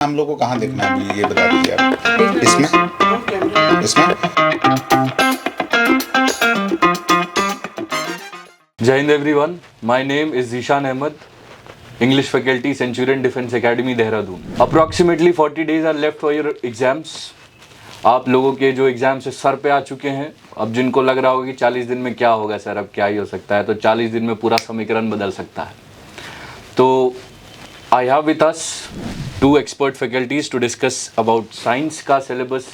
हम लोग को कहाँ देखना है अभी ये बता दीजिए आप। इसमें इसमें Jai Hind everyone, my name is Zishan Ahmed, English faculty, Centurion Defence Academy, Dehradun. Approximately 40 days are left for your exams. आप लोगों के जो एग्जाम्स सर पे आ चुके हैं, अब जिनको लग रहा होगा कि 40 दिन में क्या होगा सर, अब क्या ही हो सकता है, तो 40 दिन में पूरा समीकरण बदल सकता है। तो I have with us 2 expert faculties to discuss about science का सिलेबस,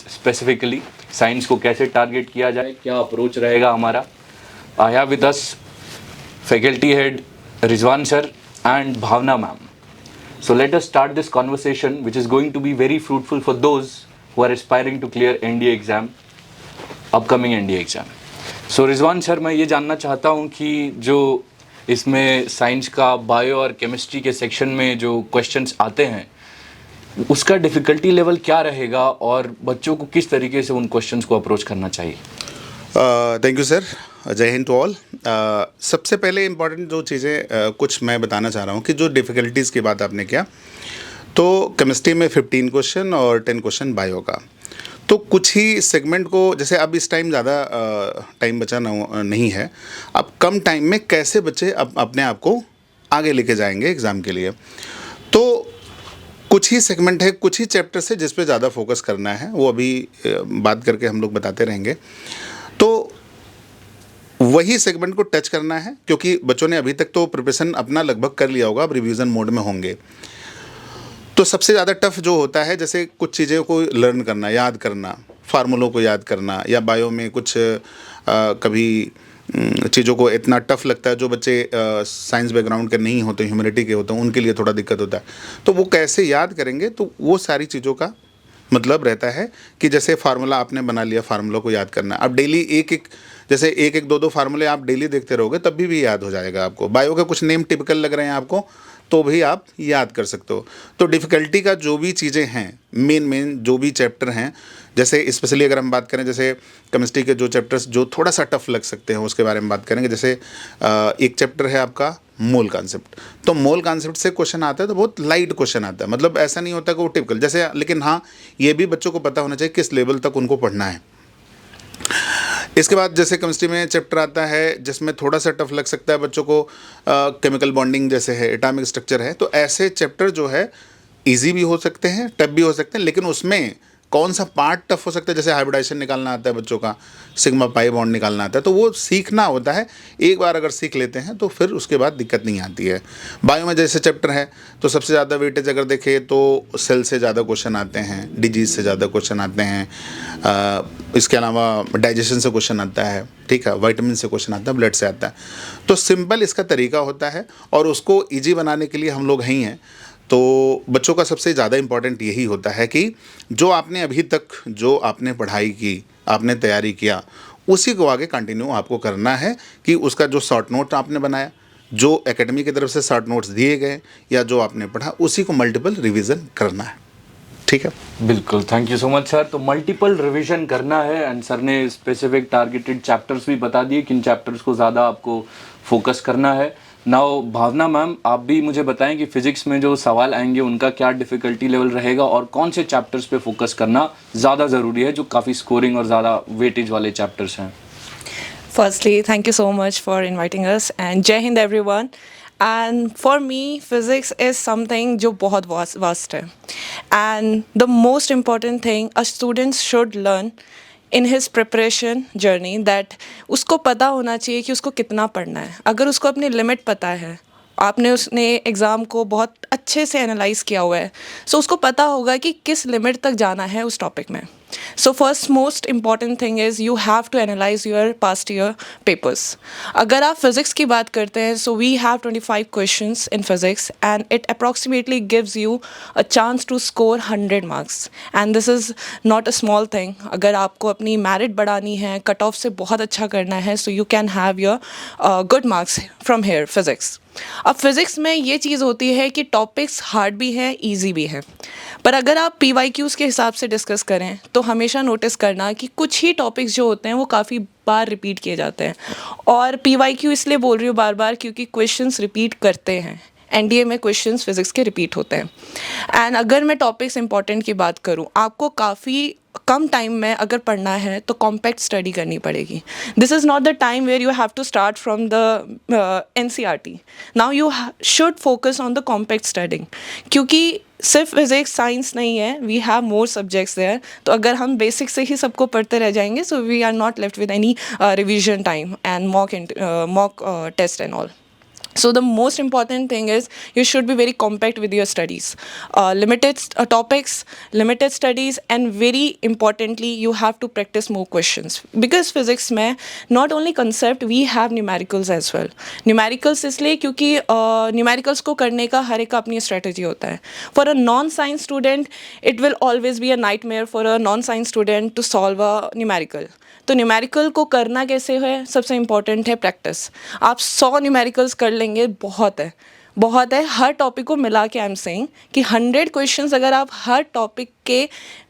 स्पेसिफिकली साइंस को कैसे टारगेट किया जाए, क्या अप्रोच रहेगा हमारा। I have with us faculty head Rizwan sir and Bhavna ma'am. So let us start this conversation, which is going to be very fruitful for those who are aspiring to clear NDA exam, upcoming NDA exam. So Rizwan sir, मैं ये जानना चाहता हूँ कि जो इसमें science का bio और केमिस्ट्री के सेक्शन में जो क्वेश्चंस आते हैं उसका डिफ़िकल्टी लेवल क्या रहेगा और बच्चों को किस तरीके से उन क्वेश्चंस को अप्रोच करना चाहिए। थैंक यू सर, जय हिंद टू ऑल। सबसे पहले इम्पॉर्टेंट जो चीज़ें कुछ मैं बताना चाह रहा हूँ कि जो डिफ़िकल्टीज़ की बात आपने किया, तो केमिस्ट्री में 15 क्वेश्चन और 10 क्वेश्चन बायो का। तो कुछ ही सेगमेंट को, जैसे अब इस टाइम ज़्यादा टाइम बचा नहीं है, अब कम टाइम में कैसे बच्चे अपने आप को आगे लेके जाएंगे एग्ज़ाम के लिए। तो कुछ ही सेगमेंट है, कुछ ही चैप्टर से जिस पे ज़्यादा फोकस करना है, वो अभी बात करके हम लोग बताते रहेंगे। तो वही सेगमेंट को टच करना है, क्योंकि बच्चों ने अभी तक तो प्रिपरेशन अपना लगभग कर लिया होगा, अब रिवीजन मोड में होंगे। तो सबसे ज़्यादा टफ जो होता है, जैसे कुछ चीज़ों को लर्न करना, याद करना, फार्मूलों को याद करना, या बायो में कुछ कभी चीज़ों को इतना टफ लगता है, जो बच्चे साइंस बैकग्राउंड के नहीं होते, ह्यूमैनिटी के होते हैं, उनके लिए थोड़ा दिक्कत होता है। तो वो कैसे याद करेंगे, तो वो सारी चीज़ों का मतलब रहता है कि जैसे फार्मूला आपने बना लिया, फार्मूला को याद करना। अब डेली जैसे एक दो फार्मूले आप डेली देखते रहोगे तब भी याद हो जाएगा आपको। बायो के कुछ नेम टिपिकल लग रहे हैं आपको, तो भी आप याद कर सकते हो। तो डिफ़िकल्टी का जो भी चीज़ें हैं, मेन जो भी चैप्टर हैं, जैसे स्पेशली अगर हम बात करें, जैसे केमिस्ट्री के जो चैप्टर्स जो थोड़ा सा टफ लग सकते हैं उसके बारे में बात करेंगे। जैसे एक चैप्टर है आपका मोल कॉन्सेप्ट। तो मोल कॉन्सेप्ट से क्वेश्चन आता है तो बहुत लाइट क्वेश्चन आता है, मतलब ऐसा नहीं होता कि वो टिपिकल जैसे, लेकिन हाँ ये भी बच्चों को पता होना चाहिए किस लेवल तक उनको पढ़ना है। इसके बाद जैसे केमिस्ट्री में चैप्टर आता है जिसमें थोड़ा सा टफ लग सकता है बच्चों को, केमिकल बॉन्डिंग जैसे है, एटॉमिक स्ट्रक्चर है। तो ऐसे चैप्टर जो है इजी भी हो सकते हैं, टफ भी हो सकते हैं, लेकिन उसमें कौन सा पार्ट टफ हो सकता है, जैसे हाइब्रिडाइजेशन निकालना आता है बच्चों का, सिग्मा पाई बॉन्ड निकालना आता है, तो वो सीखना होता है। एक बार अगर सीख लेते हैं तो फिर उसके बाद दिक्कत नहीं आती है। बायो में जैसे चैप्टर है तो सबसे ज़्यादा वेटेज अगर देखें तो सेल से ज़्यादा क्वेश्चन आते हैं, डिजीज से ज़्यादा क्वेश्चन आते हैं, इसके अलावा डाइजेशन से क्वेश्चन आता है, ठीक है, विटामिन से क्वेश्चन आता है, ब्लड से आता है। तो सिंपल इसका तरीका होता है और उसको ईजी बनाने के लिए हम लोग ही हैं। तो बच्चों का सबसे ज़्यादा इम्पॉर्टेंट यही होता है कि जो आपने अभी तक जो आपने पढ़ाई की, आपने तैयारी किया, उसी को आगे कंटिन्यू आपको करना है। कि उसका जो शॉर्ट नोट आपने बनाया, जो एकेडमी की तरफ से शॉर्ट नोट्स दिए गए या जो आपने पढ़ा, उसी को मल्टीपल रिवीजन करना है। ठीक है, बिल्कुल, thank you so much sir. तो मल्टीपल रिवीजन करना है एंड सर ने स्पेसिफिक टारगेटेड चैप्टर्स भी बता दिए, किन चैप्टर्स को ज़्यादा आपको फोकस करना है। नाउ भावना मैम, आप भी मुझे बताएं कि फिजिक्स में जो सवाल आएंगे उनका क्या डिफ़िकल्टी लेवल रहेगा और कौन से चैप्टर्स पे फोकस करना ज़्यादा ज़रूरी है, जो काफ़ी स्कोरिंग और ज़्यादा वेटेज वाले चैप्टर्स हैं। Firstly, thank you so much for inviting us and Jai Hind everyone. And for me, physics is something जो बहुत vast है. And the most important thing a student should learn in his preparation journey that उसको पता होना चाहिए कि उसको कितना पढ़ना है। अगर उसको अपनी लिमिट पता है, आपने उसने एग्ज़ाम को बहुत अच्छे से एनालाइज किया हुआ है, सो उसको पता होगा कि किस लिमिट तक जाना है उस टॉपिक में। So first most important thing is you have to analyse your past year papers. अगर आप फिज़िक्स की बात करते हैं, so we have 25 questions in physics and it approximately gives you a chance to score 100 marks and this is not a small thing. अगर आपको अपनी merit बढ़ानी है, कट ऑफ से बहुत अच्छा करना है, so you can have your good marks from here physics. अब फिज़िक्स में ये चीज़ होती है कि टॉपिक्स हार्ड भी हैं, इजी भी हैं, पर अगर आप PYQs के हिसाब से डिस्कस करें तो हमेशा नोटिस करना कि कुछ ही टॉपिक्स जो होते हैं वो काफ़ी बार रिपीट किए जाते हैं। और PYQ इसलिए बोल रही हूँ बार बार क्योंकि क्वेश्चंस रिपीट करते हैं एनडीए में क्वेश्चंस फिजिक्स के रिपीट होते हैं। एंड अगर मैं टॉपिक्स इंपॉर्टेंट की बात करूँ, आपको काफ़ी कम टाइम में अगर पढ़ना है तो कॉम्पैक्ट स्टडी करनी पड़ेगी। This is not the time where you have to start from the NCERT. Now you should focus on the compact studying, क्योंकि सिर्फ फिजिक्स साइंस नहीं है, we have more subjects there. तो अगर हम बेसिक से ही सबको पढ़ते रह जाएंगे, so we are not left with any revision time and mock test and all. So the most important thing is you should be very compact with your studies. Limited topics, limited studies, and very importantly, you have to practice more questions. Because physics में not only concept, we have numericals as well. Numericals इसलिए क्योंकि numericals को करने का हर एक का अपनी strategy होता है. For a non-science student, it will always be a nightmare for a non-science student to solve a numerical. तो न्यूमेरिकल को करना कैसे है, सबसे इम्पॉर्टेंट है प्रैक्टिस. आप 100 न्यूमेरिकल्स कर लेंगे, बहुत है, बहुत है. हर टॉपिक को मिला के आई एम सेइंग कि 100 क्वेश्चंस अगर आप हर टॉपिक के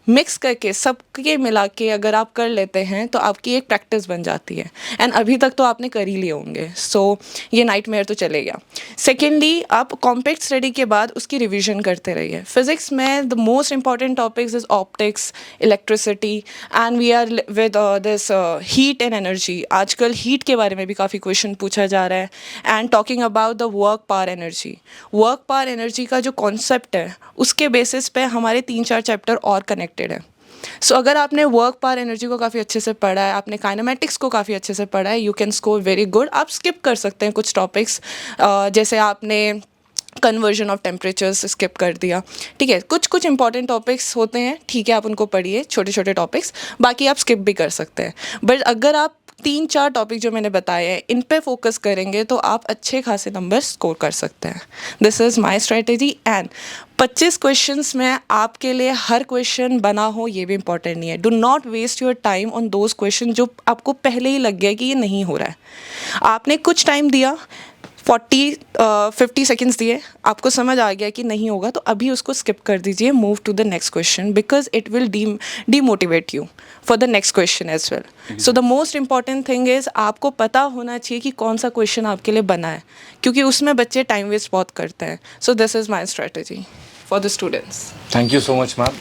मिक्स करके सबके मिला के अगर आप कर लेते हैं तो आपकी एक प्रैक्टिस बन जाती है. एंड अभी तक तो आपने कर ही लिए होंगे, सो ये नाइटमेयर तो चलेगा. सेकेंडली, आप कॉम्पैक्ट स्टडी के बाद उसकी रिवीजन करते रहिए. फिजिक्स में the most important topics is optics, electricity, and we are with this heat and energy. आजकल हीट के बारे में भी काफ़ी क्वेश्चन पूछा जा रहा है. And talking about the work power energy. Work power energy का जो कॉन्सेप्ट है उसके बेसिस पे हमारे 3-4 चैप्टर और कनेक्टेड है. सो अगर आपने वर्क पावर एनर्जी को काफ़ी अच्छे से पढ़ा है, आपने काइनेमेटिक्स को काफ़ी अच्छे से पढ़ा है, you can score very good. आप स्किप कर सकते हैं कुछ टॉपिक्स, जैसे आपने कन्वर्जन ऑफ टेम्परेचर्स स्किप कर दिया, ठीक है. कुछ कुछ इंपॉर्टेंट टॉपिक्स होते हैं, ठीक है, आप उनको पढ़िए, छोटे छोटे टॉपिक्स, बाकी आप स्किप भी कर सकते हैं. बट अगर आप 3-4 टॉपिक जो मैंने बताए हैं इन पे फोकस करेंगे तो आप अच्छे खासे नंबर स्कोर कर सकते हैं. This is my strategy. And 25 questions में आपके लिए हर क्वेश्चन बना हो ये भी इंपॉर्टेंट नहीं है. Do not waste your time on those question जो आपको पहले ही लग गया कि ये नहीं हो रहा है. आपने कुछ टाइम दिया, 40-50 सेकेंड्स दिए, आपको समझ आ गया कि नहीं होगा, तो अभी उसको स्किप कर दीजिए. Move to the next question because it will demotivate you for the next question as well. So the most important thing is आपको पता होना चाहिए कि कौन सा क्वेश्चन आपके लिए बना है, क्योंकि उसमें बच्चे टाइम वेस्ट बहुत करते हैं. सो this is my strategy for the students. Thank you so much ma'am.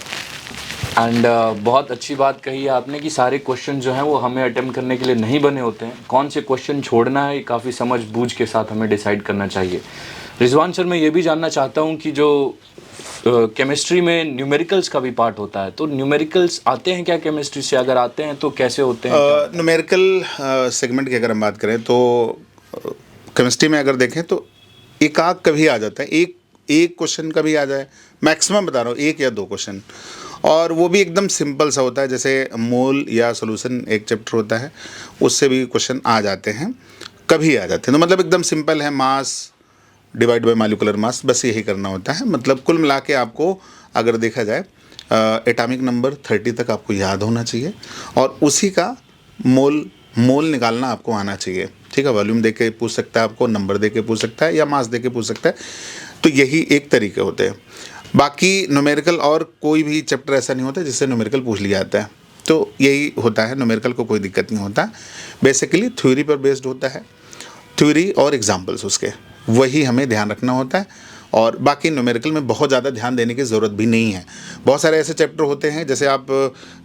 And बहुत अच्छी बात कही है आपने कि सारे क्वेश्चन जो हैं वो हमें अटेम्प्ट करने के लिए नहीं बने होते हैं. कौन से क्वेश्चन छोड़ना है काफ़ी समझ बूझ के साथ हमें डिसाइड करना चाहिए. रिजवान सर, मैं ये भी जानना चाहता हूँ कि जो केमिस्ट्री में न्यूमेरिकल्स का भी पार्ट होता है, तो न्यूमेरिकल्स आते हैं क्या केमिस्ट्री से? अगर आते हैं तो कैसे होते हैं? न्यूमेरिकल सेगमेंट की अगर हम बात करें तो केमिस्ट्री में अगर देखें तो एक आध कभी आ जाता है, एक क्वेश्चन कभी आ जाए, मैक्सिमम बता रहा हूँ 1 या 2 क्वेश्चन, और वो भी एकदम सिंपल सा होता है. जैसे मोल या सॉल्यूशन एक चैप्टर होता है, उससे भी क्वेश्चन आ जाते हैं, कभी आ जाते हैं. तो मतलब एकदम सिंपल है, mass divide by molecular mass, बस यही करना होता है. मतलब कुल मिला के आपको अगर देखा जाए एटॉमिक नंबर 30 तक आपको याद होना चाहिए, और उसी का मोल निकालना आपको आना चाहिए. ठीक है, वॉल्यूम दे के पूछ सकता है आपको, नंबर दे के पूछ सकता है, या मास दे के पूछ सकता है. तो यही एक तरीके होते हैं. बाकी न्यूमेरिकल और कोई भी चैप्टर ऐसा नहीं होता जिससे न्यूमेरिकल पूछ लिया जाता है. तो यही होता है, न्यूमेरिकल को कोई दिक्कत नहीं होता. बेसिकली थ्योरी पर बेस्ड होता है, थ्योरी और एग्जाम्पल्स उसके, वही हमें ध्यान रखना होता है. और बाकी न्यूमेरिकल में बहुत ज़्यादा ध्यान देने की ज़रूरत भी नहीं है. बहुत सारे ऐसे चैप्टर होते हैं, जैसे आप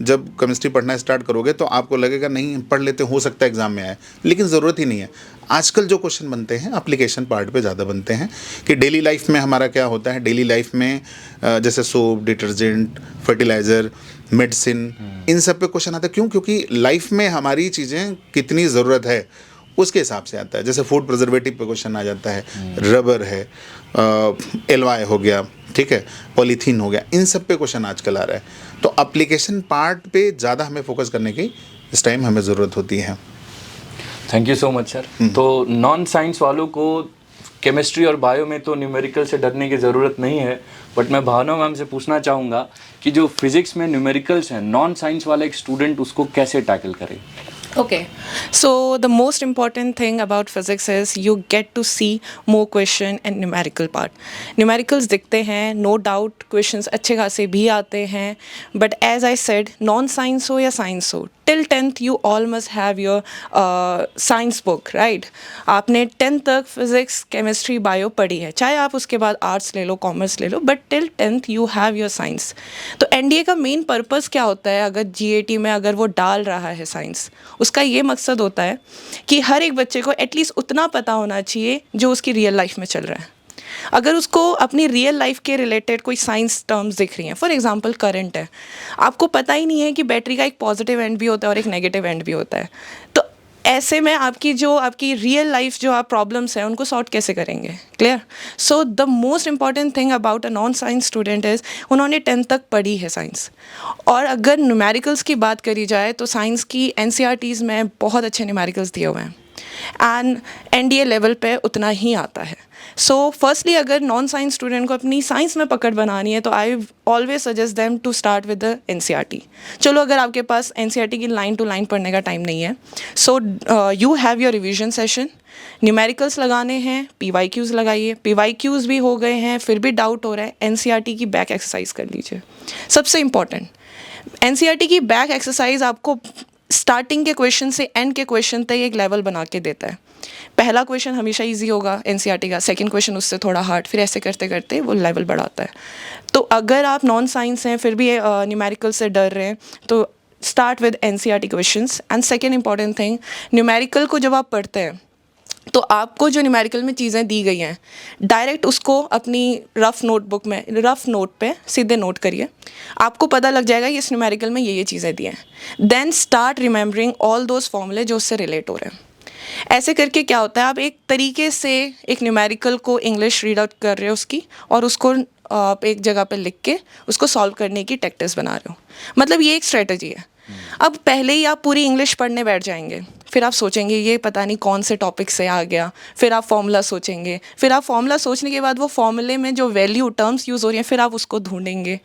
जब केमिस्ट्री पढ़ना स्टार्ट करोगे तो आपको लगेगा नहीं पढ़ लेते, हो सकता है एग्ज़ाम में आए, लेकिन ज़रूरत ही नहीं है. आजकल जो क्वेश्चन बनते हैं एप्लीकेशन पार्ट पे ज़्यादा बनते हैं कि डेली लाइफ में हमारा क्या होता है. डेली लाइफ में जैसे सोप, डिटर्जेंट, फर्टिलाइज़र, मेडिसिन, इन सब पे क्वेश्चन आता है. क्यों? क्योंकि लाइफ में हमारी चीज़ें कितनी ज़रूरत है उसके हिसाब से आता है. जैसे फूड प्रिजर्वेटिव पे क्वेश्चन आ जाता है, रबर है, एलवाई हो गया, ठीक है, पॉलीथीन हो गया, इन सब पे क्वेश्चन आजकल आ रहा है. तो एप्लीकेशन पार्ट पे ज़्यादा हमें फोकस करने की इस टाइम हमें ज़रूरत होती है. Thank you so much sir. तो नॉन साइंस वालों को केमिस्ट्री और बायो में तो न्यूमेरिकल से डरने की ज़रूरत नहीं है, बट मैं भावना मैम से पूछना चाहूँगा कि जो फिज़िक्स में न्यूमेरिकल्स हैं, नॉन साइंस वाला एक स्टूडेंट उसको कैसे टैकल करे? Okay, so the most important thing about physics is you get to see more question and numerical part. Numericals दिखते हैं, no doubt questions अच्छे खासे भी आते हैं, but as I said, non science हो या science हो, till 10th you all must have your science book, right? आपने 10th तक physics, chemistry, bio पढ़ी है, चाहे आप उसके बाद arts ले लो, commerce ले लो, but till 10th you have your science. तो एनडीए का मेन पर्पस क्या होता है? अगर जीएटी में अगर वो डाल रहा है साइंस, उसका ये मकसद होता है कि हर एक बच्चे को एटलीस्ट उतना पता होना चाहिए जो उसकी रियल लाइफ में चल रहा है. अगर उसको अपनी रियल लाइफ के रिलेटेड कोई साइंस टर्म्स दिख रही हैं, फॉर एग्जांपल करंट है, आपको पता ही नहीं है कि बैटरी का एक पॉजिटिव एंड भी होता है और एक नेगेटिव एंड भी होता है, तो ऐसे में आपकी रियल लाइफ जो आप प्रॉब्लम्स हैं उनको सॉर्ट कैसे करेंगे? Clear? So the most important thing about a non science student is उन्होंने 10th तक पढ़ी है साइंस. और अगर न्यूमेरिकल्स की बात करी जाए तो साइंस की एनसीईआरटीज़ में बहुत अच्छे न्यूमेरिकल्स दिए हुए हैं एंड एनडीए लेवल पे उतना ही आता है. सो फर्स्टली अगर नॉन साइंस स्टूडेंट को अपनी साइंस में पकड़ बनानी है तो I always suggest them to start with the NCERT. चलो अगर आपके पास एनसीईआरटी की लाइन टू लाइन पढ़ने का टाइम नहीं है, so you have your revision session, numericals लगाने हैं, पीवाईक्यूज़ लगाइए, पीवाईक्यूज़ भी हो गए हैं फिर भी डाउट हो रहा है, एनसीईआरटी की बैक एक्सरसाइज कर लीजिए. सबसे इम्पॉर्टेंट, एनसीईआरटी की बैक एक्सरसाइज आपको स्टार्टिंग के क्वेश्चन से एंड के क्वेश्चन तक एक लेवल बना के देता है. पहला क्वेश्चन हमेशा इजी होगा एनसीईआरटी का, सेकंड क्वेश्चन उससे थोड़ा हार्ड, फिर ऐसे करते करते वो लेवल बढ़ाता है. तो अगर आप नॉन साइंस हैं फिर भी न्यूमेरिकल से डर रहे हैं तो start with NCERT questions. And second important thing, numerical को जब आप पढ़ते हैं तो आपको जो न्यूमेरिकल में चीज़ें दी गई हैं डायरेक्ट उसको अपनी रफ़ नोटबुक में रफ़ नोट पे सीधे नोट करिए. आपको पता लग जाएगा कि इस न्यूमेरिकल में ये चीज़ें दी हैं. Then start remembering all those फॉर्मूले जो उससे रिलेट हो रहे हैं. ऐसे करके क्या होता है, आप एक तरीके से एक न्यूमेरिकल को इंग्लिश रीड आउट कर रहे हो उसकी, और उसको आप एक जगह पे लिख के उसको सॉल्व करने की टैक्टिस बना रहे हो. मतलब ये एक स्ट्रेटजी है. अब पहले ही आप पूरी इंग्लिश पढ़ने बैठ जाएंगे, फिर आप सोचेंगे ये पता नहीं कौन से टॉपिक से आ गया, फिर आप फॉर्मूला सोचेंगे, फिर आप फॉर्मूला सोचने के बाद वो फॉर्मूले में जो वैल्यू टर्म्स यूज़ हो रही हैं फिर आप उसको ढूंढेंगे.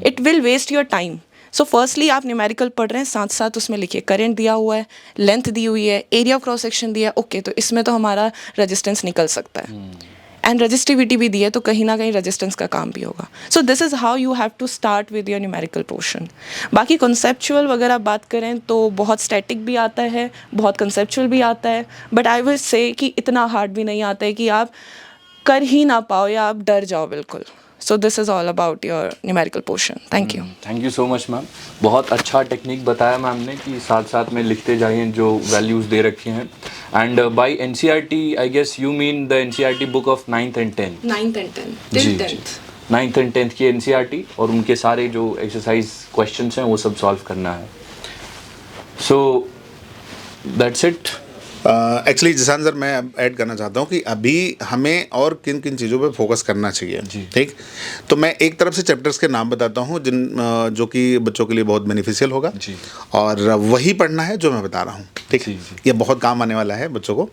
It will waste your time. So firstly आप न्यूमेरिकल पढ़ रहे हैं, साथ साथ उसमें लिखिए करंट दिया हुआ है, लेंथ दी हुई है, एरिया ऑफ क्रॉस सेक्शन दिया है, ओके तो इसमें तो हमारा रेजिस्टेंस निकल सकता है एंड रजिस्टिविटी भी दी है तो कहीं ना कहीं रेजिस्टेंस का काम भी होगा. So this is how you have to start with your numerical portion. बाकी कॉन्सेप्चुअल अगर आप बात करें तो बहुत स्टैटिक भी आता है, बहुत कंसेप्चुअल भी आता है, बट आई विल से कि इतना हार्ड भी नहीं आता है कि आप कर ही ना पाओ या आप डर जाओ बिल्कुल. सो this is all about your numerical portion. Thank you. Thank you so much ma'am. बहुत अच्छा टेक्निक बताया मैम ने कि साथ साथ में लिखते जाइए जो वैल्यूज़ दे रखी हैं. And by NCERT I guess you mean the NCERT book of 9th and 10th. 9th and 10th ji, till ji. 10th. 9th and 10th की एनसीईआरटी और उनके सारे जो एक्सरसाइज क्वेश्चंस हैं वो सब सॉल्व करना है. So that's it. Actually Zeeshan sir मैं ऐड करना चाहता हूँ कि अभी हमें और किन किन चीज़ों पे फोकस करना चाहिए. ठीक, तो मैं एक तरफ से चैप्टर्स के नाम बताता हूँ जो कि बच्चों के लिए बहुत बेनिफिशियल होगा जी. और वही पढ़ना है जो मैं बता रहा हूँ. ठीक, ये बहुत काम आने वाला है बच्चों को.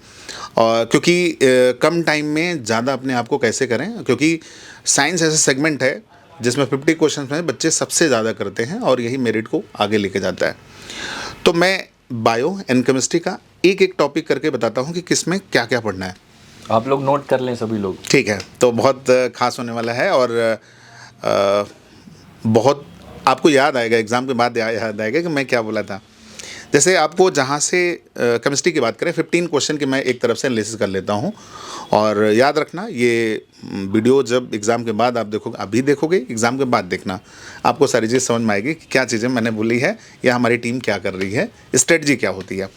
और क्योंकि कम टाइम में ज़्यादा अपने आप को कैसे करें, क्योंकि साइंस ऐसा सेगमेंट है जिसमें 50 क्वेश्चन में बच्चे सबसे ज़्यादा करते हैं और यही मेरिट को आगे लेके जाता है. तो मैं बायो एंड केमिस्ट्री का एक एक टॉपिक करके बताता हूँ कि किस में क्या क्या पढ़ना है. आप लोग नोट कर लें सभी लोग. ठीक है, तो बहुत खास होने वाला है और बहुत आपको याद आएगा, एग्ज़ाम के बाद याद आएगा कि मैं क्या बोला था. जैसे आपको जहाँ से केमिस्ट्री की बात करें 15 क्वेश्चन की मैं एक तरफ से एनालिसिस कर लेता हूँ. और याद रखना ये वीडियो जब एग्ज़ाम के बाद आप देखोगे, अभी देखोगे एग्ज़ाम के बाद देखना, आपको सारी चीज़ समझ में आएगी कि क्या चीज़ें मैंने बोली है या हमारी टीम क्या कर रही है, स्ट्रेटजी क्या होती है.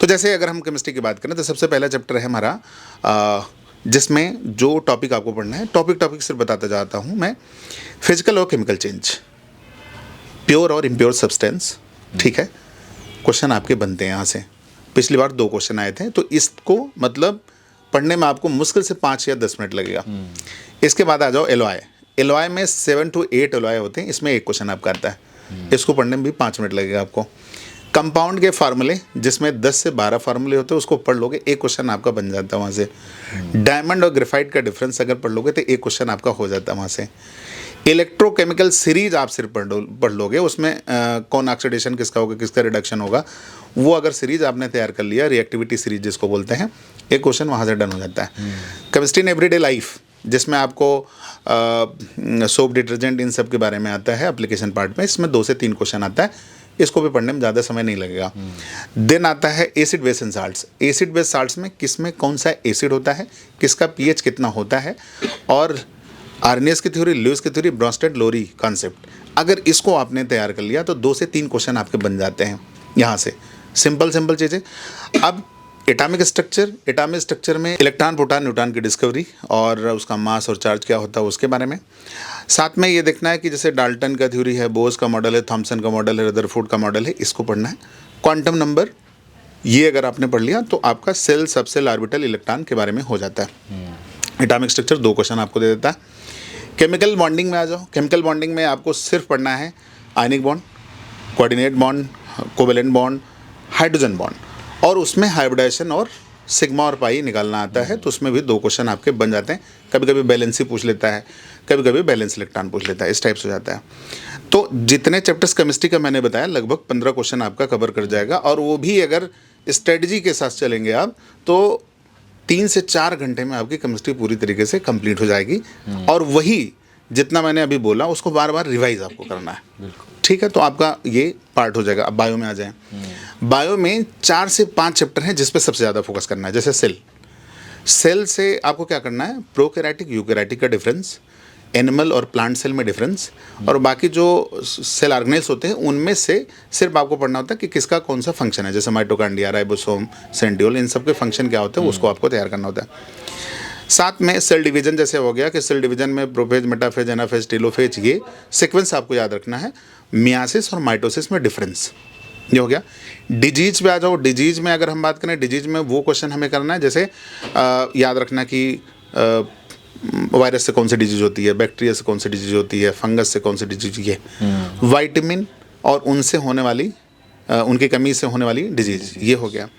तो जैसे अगर हम केमिस्ट्री की बात करें तो सबसे पहला चैप्टर है हमारा जिसमें जो टॉपिक आपको पढ़ना है, टॉपिक सिर्फ बताता जाता हूँ मैं. फिजिकल और केमिकल चेंज, प्योर और इम्प्योर सब्सटेंस. ठीक है, क्वेश्चन आपके बनते हैं यहाँ से. पिछली बार 2 क्वेश्चन आए थे, तो इसको मतलब पढ़ने में आपको मुश्किल से 5 या 10 मिनट लगेगा. इसके बाद आ जाओ एलओआई. एलओआई में 7 to 8 एलओआई होते हैं, इसमें एक क्वेश्चन आपका आता है. इसको पढ़ने में भी 5 मिनट लगेगा आपको. कंपाउंड के फार्मूले जिसमें 10 से 12 फार्मूले होते हैं, उसको पढ़ लोगे, एक क्वेश्चन आपका बन जाता है वहाँ से. डायमंड और ग्रेफाइट का डिफरेंस अगर पढ़ लोगे तो एक क्वेश्चन आपका हो जाता है वहाँ से. इलेक्ट्रोकेमिकल सीरीज आप सिर्फ पढ़ लोगे, उसमें कौन ऑक्सीडेशन किसका होगा, किसका रिडक्शन होगा, वो अगर सीरीज आपने तैयार कर लिया, रिएक्टिविटी सीरीज जिसको बोलते हैं, एक क्वेश्चन वहाँ से डन हो जाता है। केमिस्ट्री इन एवरीडे लाइफ, जिसमें आपको सोप, डिटर्जेंट, इन सब के बारे में आता है एप्लीकेशन पार्ट में, इसमें 2 से 3 क्वेश्चन आता है, इसको भी पढ़ने में ज़्यादा समय नहीं लगेगा। देन आता है acid base and salts. Acid base salts में किस में कौन सा एसिड होता है, किसका पीएच कितना होता है, और आर्नियस की थ्योरी, ल्यूइस की थ्योरी, ब्रोंस्टेड लोरी कॉन्सेप्ट, अगर इसको आपने तैयार कर लिया तो 2 से 3 क्वेश्चन आपके बन जाते हैं यहाँ से। सिंपल चीज़ें। अब एटॉमिक स्ट्रक्चर में इलेक्ट्रॉन, प्रोटॉन, न्यूट्रॉन की डिस्कवरी और उसका मास और चार्ज क्या होता है उसके बारे में। साथ में ये देखना है कि जैसे डाल्टन का थ्योरी है, बोस का मॉडल है, थॉमसन का मॉडल है, रदरफोर्ड का मॉडल है, इसको पढ़ना है। क्वांटम नंबर, ये अगर आपने पढ़ लिया तो आपका सेल, सबसेल, ऑर्बिटल, इलेक्ट्रॉन के बारे में हो जाता है। एटॉमिक स्ट्रक्चर 2 क्वेश्चन आपको दे देता है। केमिकल बॉन्डिंग में आ जाओ। केमिकल बॉन्डिंग में आपको सिर्फ पढ़ना है ionic bond, coordinate bond, covalent bond, hydrogen bond, और उसमें हाइब्रिडाइजेशन और सिग्मा और पाई निकालना आता है, तो उसमें भी 2 क्वेश्चन आपके बन जाते हैं। कभी कभी बैलेंस ही पूछ लेता है, कभी कभी बैलेंस इलेक्ट्रॉन पूछ लेता है, इस टाइप से हो जाता है। तो जितने चैप्टर्स केमिस्ट्री का मैंने बताया, लगभग 15 क्वेश्चन आपका कवर कर जाएगा, और वो भी अगर स्ट्रेटजी के साथ चलेंगे आप तो 3 से 4 घंटे में आपकी केमिस्ट्री पूरी तरीके से कंप्लीट हो जाएगी। और वही जितना मैंने अभी बोला उसको बार बार रिवाइज आपको करना है, ठीक है। तो आपका ये पार्ट हो जाएगा। अब बायो में आ जाएं। बायो में 4 से 5 चैप्टर हैं जिस पे सबसे ज़्यादा फोकस करना है। जैसे सेल से आपको क्या करना है, प्रोकैरियोटिक, यूकैरियोटिक का डिफरेंस, एनिमल और प्लांट सेल में डिफरेंस, और बाकी जो सेल ऑर्गेनेल्स होते हैं उनमें से सिर्फ आपको पढ़ना होता है कि किसका कौन सा फंक्शन है। जैसे माइटोकॉन्ड्रिया, राइबोसोम, सेंट्रियोल, इन सब के फंक्शन क्या होते हैं उसको आपको तैयार करना होता है। साथ में सेल डिवीजन जैसे हो गया कि सेल डिवीजन में प्रोफेज, मेटाफेज, एनाफेज, टेलोफेज, ये सीक्वेंस आपको याद रखना है। मियासिस और माइटोसिस में डिफरेंस, ये हो गया। डिजीज पे आ जाओ। डिजीज में अगर हम बात करें, डिजीज में वो क्वेश्चन हमें करना है, जैसे याद रखना कि वायरस से कौन सी डिजीज होती है, बैक्टीरिया से कौन सी डिजीज होती है, फंगस से कौन सी डिजीज है, वाइटामिन और उनसे होने वाली उनकी कमी से होने वाली डिजीज, ये हो गया।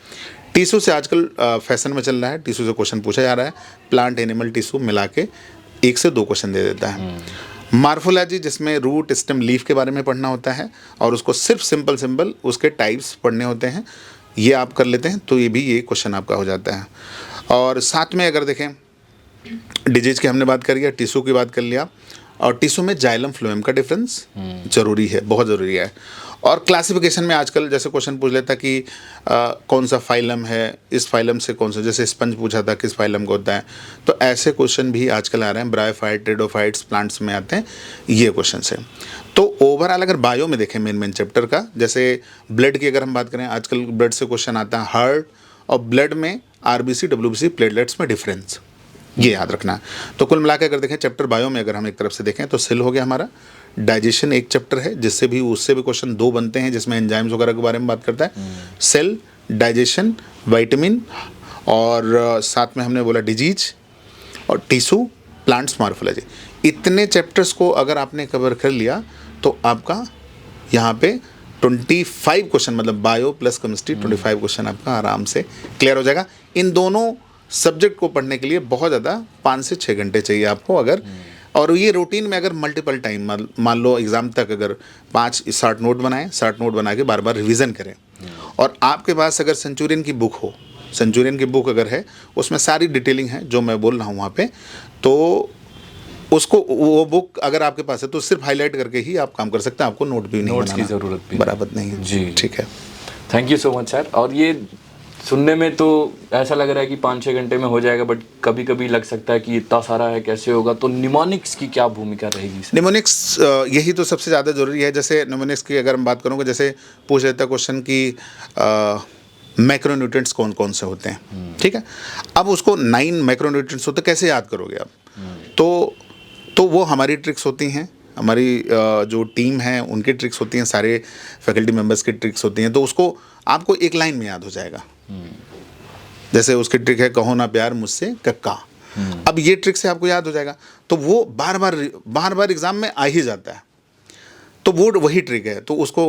टिश्यू से आजकल फैशन में चल रहा है, टिश्यू से क्वेश्चन पूछा जा रहा है। प्लांट, एनिमल, टिश्यू मिला के 1 से 2 क्वेश्चन दे देता है। मार्फोलॉजी, जिसमें रूट, स्टेम, लीफ के बारे में पढ़ना होता है, और उसको सिर्फ सिंपल उसके टाइप्स पढ़ने होते हैं, ये आप कर लेते हैं तो ये क्वेश्चन आपका हो जाता है। और साथ में अगर देखें, डिजीज की हमने बात करी है, टिश्यू की बात कर लिया, और टिश्यू में जाइलम फ्लोएम का डिफरेंस जरूरी है, बहुत ज़रूरी है। और क्लासिफिकेशन में आजकल जैसे क्वेश्चन पूछ लेता कि कौन सा फाइलम है, इस फाइलम से कौन सा, जैसे स्पंज पूछा था किस फाइलम का होता है, तो ऐसे क्वेश्चन भी आजकल आ रहे हैं। ब्रायोफाइट, टेरिडोफाइट्स, प्लांट्स में आते हैं ये क्वेश्चन से। तो ओवरऑल अगर बायो में देखें मेन चैप्टर का, जैसे ब्लड की अगर हम बात करें, आजकल ब्लड से क्वेश्चन आता है, हार्ट और ब्लड में आरबीसी, डब्ल्यूबीसी, प्लेटलेट्स में डिफरेंस, ये याद रखना है। तो कुल मिलाकर अगर देखें चैप्टर बायो में अगर हम एक तरफ से देखें तो सेल हो गया हमारा। डाइजेशन एक चैप्टर है जिससे भी उससे भी क्वेश्चन 2 बनते हैं, जिसमें एंजाइम्स वगैरह के बारे में बात करता है। सेल, डाइजेशन, विटामिन, और साथ में हमने बोला डिजीज, और टिश्यू, प्लांट्स, मॉर्फोलॉजी। इतने चैप्टर्स को अगर आपने कवर कर लिया तो आपका यहाँ पे 25 क्वेश्चन, मतलब बायो प्लस केमिस्ट्री 25 क्वेश्चन आपका आराम से क्लियर हो जाएगा। इन दोनों सब्जेक्ट को पढ़ने के लिए बहुत ज़्यादा 5 से 6 घंटे चाहिए आपको अगर, और ये रूटीन में अगर मल्टीपल टाइम, मान लो एग्ज़ाम तक अगर 5 60 नोट बनाएं, 60 नोट बना के बार बार रिवीजन करें, और आपके पास अगर सेंचुरियन की बुक हो, सेंचुरियन की बुक अगर है उसमें सारी डिटेलिंग है जो मैं बोल रहा हूँ वहाँ पे, तो उसको, वो बुक अगर आपके पास है तो सिर्फ हाईलाइट करके ही आप काम कर सकते हैं, आपको नोट भी नहीं नोट्स की बनाना, ज़रूरत भी बराबर नहीं है जी। ठीक है। Thank you so much sir. और ये सुनने में तो ऐसा लग रहा है कि 5-6 घंटे में हो जाएगा, बट कभी कभी लग सकता है कि इतना सारा है, कैसे होगा। तो निमोनिक्स की क्या भूमिका रहेगी इसमें? निमोनिक्स यही तो सबसे ज़्यादा ज़रूरी है। जैसे निमोनिक्स की अगर हम बात करूँगा, जैसे पूछ लेता क्वेश्चन कि मैक्रोन्यूट्रिएंट्स कौन कौन से होते हैं, ठीक है। अब उसको 9 मैक्रोन्यूट्रिएंट्स होते, कैसे याद करोगे आप? तो वो हमारी ट्रिक्स होती हैं, हमारी जो टीम है उनकी ट्रिक्स होती हैं, सारे फैकल्टी मेंबर्स की ट्रिक्स होती हैं, तो उसको आपको एक लाइन में याद हो जाएगा। जैसे उसकी ट्रिक है, कहो ना प्यार मुझसे कक्का। अब ये ट्रिक से आपको याद हो जाएगा, तो वो बार बार एग्जाम में आ ही जाता है, तो वो वही ट्रिक है, तो उसको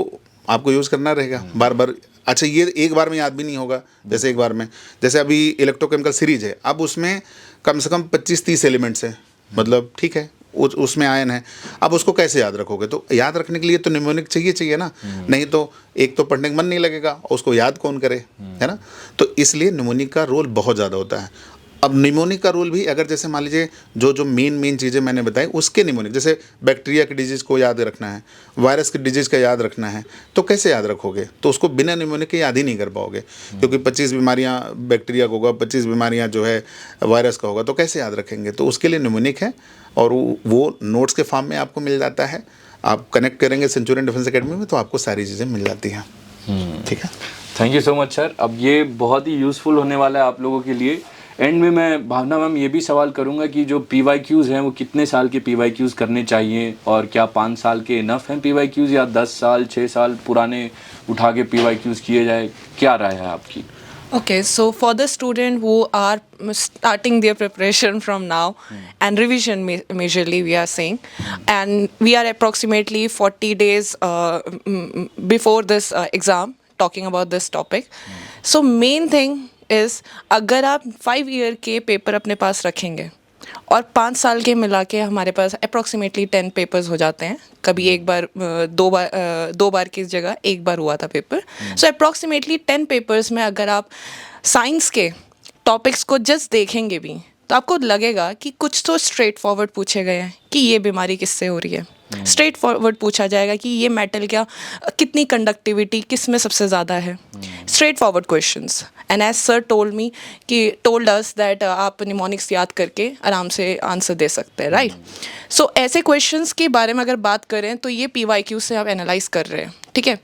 आपको यूज़ करना रहेगा बार बार। अच्छा, ये एक बार में याद भी नहीं होगा, जैसे एक बार में, जैसे अभी इलेक्ट्रोकेमिकल सीरीज है, अब उसमें कम से कम 25-30 एलिमेंट्स हैं, मतलब ठीक है उसमें आयन है, अब उसको कैसे याद रखोगे? तो याद रखने के लिए तो निमोनिक चाहिए ना, नहीं तो एक तो पढ़ने का मन नहीं लगेगा और उसको याद कौन करे, है ना? तो इसलिए निमोनिक का रोल बहुत ज़्यादा होता है। अब निमोनिक का रोल भी अगर जैसे मान लीजिए जो मेन चीज़ें मैंने बताई उसके निमोनिक, जैसे बैक्टीरिया की डिजीज़ को याद रखना है, वायरस की डिजीज़ का याद रखना है, तो कैसे याद रखोगे? तो उसको बिना निमोनिक के याद ही नहीं कर पाओगे, क्योंकि 25 बीमारियां बैक्टीरिया का होगा, 25 बीमारियां जो है वायरस का होगा, तो कैसे याद रखेंगे? तो उसके लिए निमोनिक है और वो नोट्स के फॉर्म में आपको मिल जाता है। आप कनेक्ट करेंगे सेंचुरियन डिफेंस अकेडमी में तो आपको सारी चीज़ें मिल जाती हैं। ठीक है, thank you so much sir. अब ये बहुत ही यूज़फुल होने वाला है आप लोगों के लिए। एंड में मैं भावना मैम ये भी सवाल करूंगा कि जो PYQs हैं वो कितने साल के PYQs करने चाहिए, और क्या 5 साल के इनफ हैं PYQs या 10 साल 6 साल पुराने उठा के PYQs किए जाए? क्या राय है आपकी? Okay, so for the student who are starting their preparation from now and revision majorly we are saying, and we are approximately 40 days before this exam talking about this topic. So main thing is अगर आप 5 year के paper अपने पास रखेंगे और 5 साल के मिला के हमारे पास अप्रॉक्सीमेटली 10 पेपर्स हो जाते हैं, कभी एक बार दो बार की जगह एक बार हुआ था पेपर, सो अप्रॉक्सीमेटली 10 पेपर्स में अगर आप साइंस के टॉपिक्स को जस्ट देखेंगे भी तो आपको लगेगा कि कुछ तो स्ट्रेट फॉरवर्ड पूछे गए हैं कि ये बीमारी किससे हो रही है, स्ट्रेट फॉरवर्ड पूछा जाएगा कि ये मेटल क्या, कितनी कंडक्टिविटी किस में सबसे ज़्यादा है, straightforward questions. And as sir told us that आप निमोनिक्स याद करके आराम से आंसर दे सकते हैं, राइट? सो ऐसे क्वेश्चंस के बारे में अगर बात करें तो ये PYQ से आप एनालाइज कर रहे हैं, ठीक है।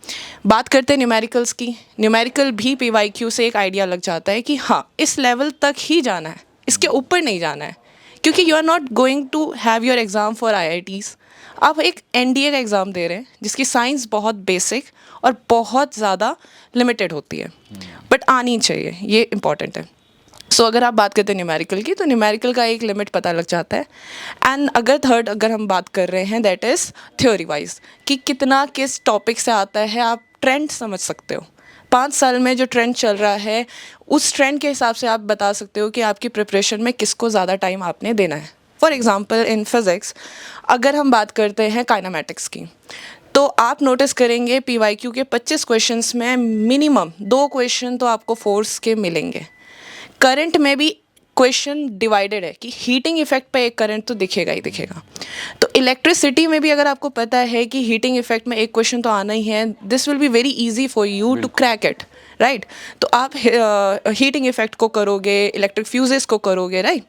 बात करते हैं न्यूमेरिकल्स की। न्यूमेरिकल भी PYQ से एक आइडिया लग जाता है कि हाँ इस लेवल तक ही जाना है, इसके ऊपर नहीं जाना है, क्योंकि you are not going to have your exam for IITs। आप एक NDA का एग्ज़ाम दे रहे हैं जिसकी साइंस बहुत बेसिक और बहुत ज़्यादा लिमिटेड होती है, बट आनी चाहिए, ये इंपॉर्टेंट है। सो अगर आप बात करते हैं न्यूमेरिकल की, तो न्यूमेरिकल का एक लिमिट पता लग जाता है। एंड अगर हम बात कर रहे हैं दैट इज़ थ्योरी वाइज कि कितना किस टॉपिक से आता है, आप ट्रेंड समझ सकते हो। 5 साल में जो ट्रेंड चल रहा है उस ट्रेंड के हिसाब से आप बता सकते हो कि आपकी प्रिपरेशन में किसको ज़्यादा टाइम आपने देना है। फॉर एग्ज़ाम्पल इन फिज़िक्स अगर हम बात करते हैं काइनेमेटिक्स की, तो आप नोटिस करेंगे PYQ के 25 क्वेश्चंस में मिनिमम 2 क्वेश्चन तो आपको फोर्स के मिलेंगे। करंट में भी क्वेश्चन डिवाइडेड है कि हीटिंग इफेक्ट पे एक करंट तो दिखेगा ही दिखेगा। तो इलेक्ट्रिसिटी में भी अगर आपको पता है कि हीटिंग इफेक्ट में एक क्वेश्चन तो आना ही है, this will be very easy for you to crack it, right? तो आप हीटिंग इफेक्ट को करोगे, इलेक्ट्रिक फ्यूजेस को करोगे, राइट?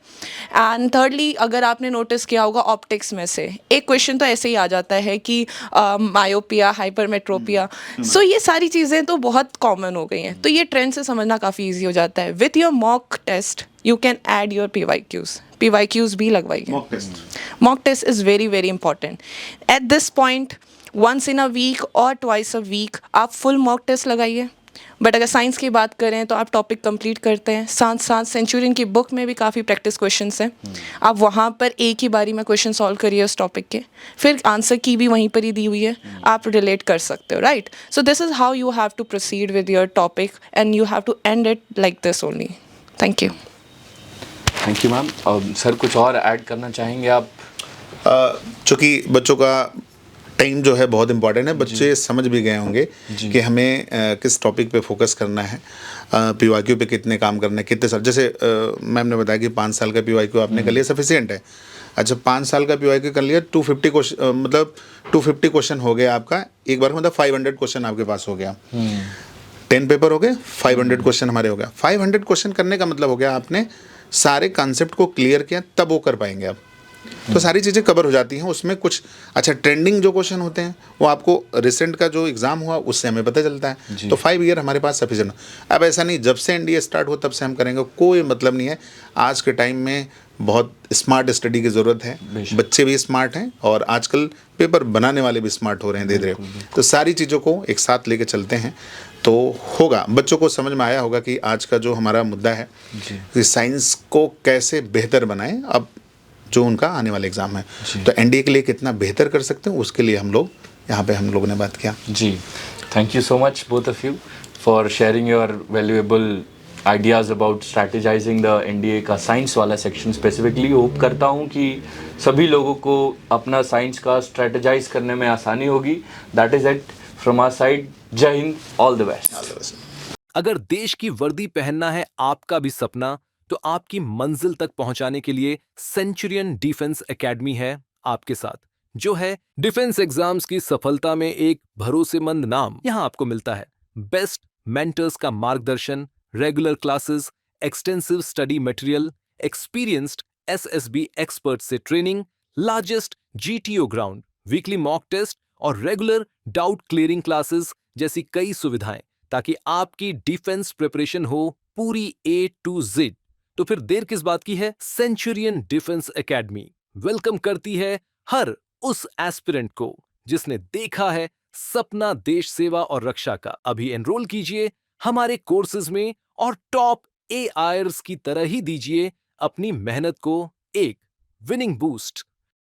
एंड थर्डली अगर आपने नोटिस किया होगा ऑप्टिक्स में से एक क्वेश्चन तो ऐसे ही आ जाता है कि मायोपिया, हाइपरमेट्रोपिया। सो ये सारी चीज़ें तो बहुत कॉमन हो गई हैं, तो ये ट्रेंड से समझना काफ़ी ईजी हो जाता है। With your mock test you can add your PYQs भी लगवाइए। Mock test is very very important at this point. Once in a week और ट्वाइस अ वीक आप फुल मॉक टेस्ट लगाइए। बट अगर साइंस की बात करें तो आप टॉपिक कंप्लीट करते हैं, साथ साथ सेंचुरियन की बुक में भी काफ़ी प्रैक्टिस क्वेश्चंस हैं, आप वहाँ पर एक ही बारी में क्वेश्चन सॉल्व करिए उस टॉपिक के, फिर आंसर की भी वहीं पर ही दी हुई है, आप रिलेट कर सकते हो, right? So this is how you have to proceed with your topic and you have to end it like this only. Thank you. Thank you ma'am. Sir कुछ और ऐड करना चाहेंगे आप? चूँकि बच्चों का टाइम जो है बहुत इंपॉर्टेंट है, बच्चे समझ भी गए होंगे कि हमें किस टॉपिक पे फोकस करना है, PYQ पे कितने काम करना है, कितने साल। जैसे मैम ने बताया कि 5 साल का PYQ आपने कर लिया सफिशिएंट है। अच्छा 5 साल का PYQ कर लिया, 250 क्वेश्चन, मतलब 250 क्वेश्चन हो गया आपका एक बार, मतलब 500 क्वेश्चन आपके पास हो गया। 10 पेपर हो गए, 500 क्वेश्चन हमारे हो गया। 500 क्वेश्चन करने का मतलब हो गया आपने सारे कॉन्सेप्ट को क्लियर किया, तब वो कर पाएंगे आप। तो सारी चीज़ें कवर हो जाती हैं उसमें। कुछ अच्छा ट्रेंडिंग जो क्वेश्चन होते हैं वो आपको रिसेंट का जो एग्ज़ाम हुआ उससे हमें पता चलता है। तो 5 ईयर हमारे पास सफिशिएंट। अब ऐसा नहीं जब से NDA स्टार्ट हो तब से हम करेंगे, कोई मतलब नहीं है। आज के टाइम में बहुत स्मार्ट स्टडी की ज़रूरत है, बच्चे भी स्मार्ट हैं और आजकल पेपर बनाने वाले भी स्मार्ट हो रहे हैं धीरे धीरे। तो सारी चीज़ों को एक साथ लेके चलते हैं तो होगा। बच्चों को समझ में आया होगा कि आज का जो हमारा मुद्दा है कि साइंस को कैसे बेहतर बनाएं, अब जो उनका आने वाला एग्ज़ाम है तो NDA के लिए कितना बेहतर कर सकते हैं उसके लिए हम लोगों ने बात किया। जी, thank you so much both of you for sharing your valuable ideas about strategizing the NDA का साइंस वाला सेक्शन स्पेसिफिकली होप करता हूँ कि सभी लोगों को अपना साइंस का स्ट्रैटेजाइज करने में आसानी होगी. That is it from our side. जय हिंद, ऑल द बेस्ट. अगर देश की वर्दी पहनना है आपका भी सपना, तो आपकी मंजिल तक पहुंचाने के लिए सेंचुरियन डिफेंस एकेडमी है आपके साथ, जो है डिफेंस एग्जाम्स की सफलता में एक भरोसेमंद नाम. यहां आपको मिलता है बेस्ट मेंटर्स का मार्गदर्शन, regular classes, extensive study material, experienced SSB expert से training, largest GTO ground, weekly mock test और रेगुलर डाउट क्लियरिंग क्लासेस जैसी कई सुविधाएं, ताकि आपकी डिफेंस प्रिपरेशन हो पूरी A to Z. तो फिर देर किस बात की है? सेंचुरियन डिफेंस एकेडमी वेलकम करती है हर उस एस्पिरेंट को जिसने देखा है सपना देश सेवा और रक्षा का. अभी एनरोल कीजिए हमारे कोर्सेज में और टॉप AIRS की तरह ही दीजिए अपनी मेहनत को एक विनिंग बूस्ट.